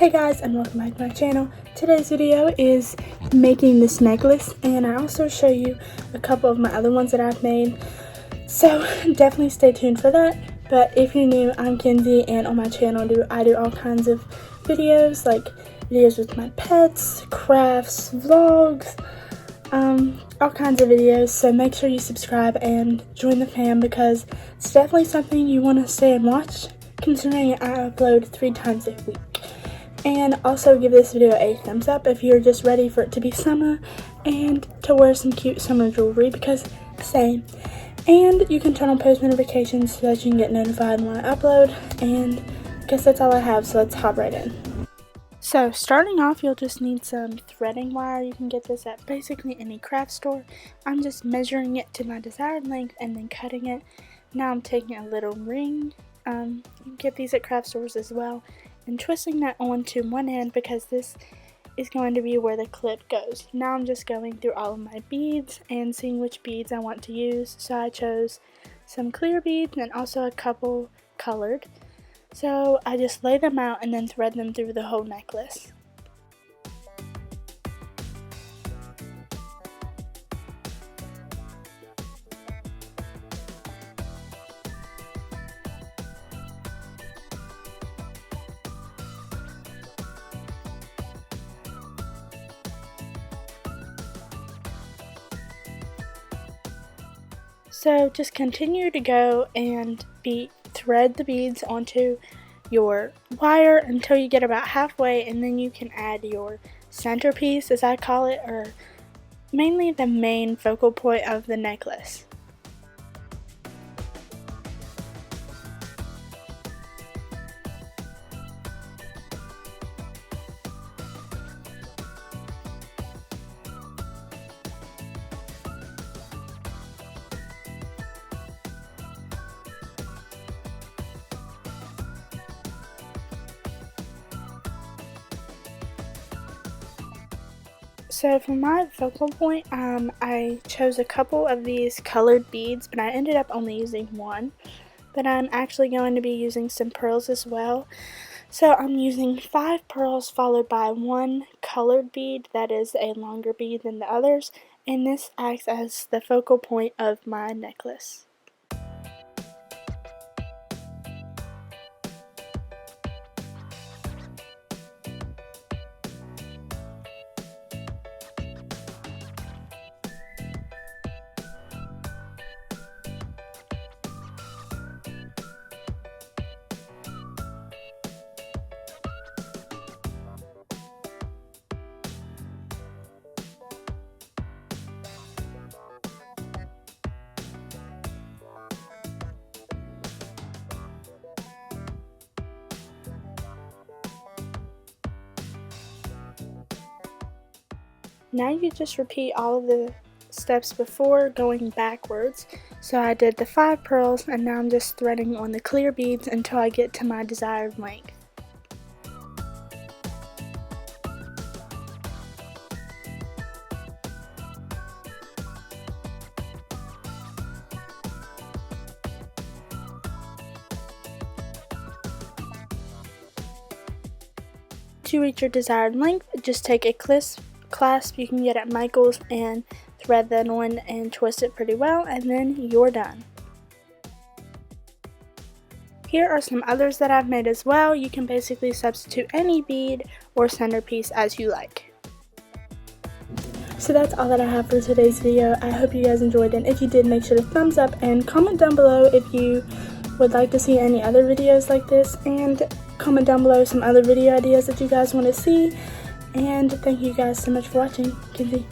Hey guys, and welcome back to my channel. Today's video is making this necklace, and I also show you a couple of my other ones that I've made, so definitely stay tuned for that. But if you're new, I'm Kenzy, and on my channel I do all kinds of videos, like videos with my pets, crafts, vlogs, all kinds of videos. So make sure you subscribe and join the fam, because it's definitely something you want to stay and watch, considering I upload 3 times a week. And also give this video a thumbs up if you're just ready for it to be summer and to wear some cute summer jewelry, because same. And you can turn on post notifications so that you can get notified when I upload. And I guess that's all I have, so let's hop right in. So starting off, you'll just need some threading wire. You can get this at basically any craft store. I'm just measuring it to my desired length and then cutting it. Now I'm taking a little ring. You can get these at craft stores as well, and twisting that onto one end, because this is going to be where the clip goes. Now I'm just going through all of my beads and seeing which beads I want to use. So I chose some clear beads and also a couple colored. So I just lay them out and then thread them through the whole necklace. So just continue to go and thread the beads onto your wire until you get about halfway, and then you can add your centerpiece, as I call it, or mainly the main focal point of the necklace. So for my focal point, I chose a couple of these colored beads, but I ended up only using one. But I'm actually going to be using some pearls as well. So I'm using 5 pearls followed by 1 colored bead that is a longer bead than the others, and this acts as the focal point of my necklace. Now you just repeat all of the steps before, going backwards. So I did the 5 pearls, and now I'm just threading on the clear beads until I get to my desired length. To reach your desired length, just take a clasp you can get at Michael's and thread that on and twist it pretty well, and then you're done. Here are some others that I've made as well. You can basically substitute any bead or centerpiece as you like. So that's all that I have for today's video. I hope you guys enjoyed, and if you did, make sure to thumbs up and comment down below if you would like to see any other videos like this, and comment down below some other video ideas that you guys want to see. And thank you guys so much for watching. Kensy.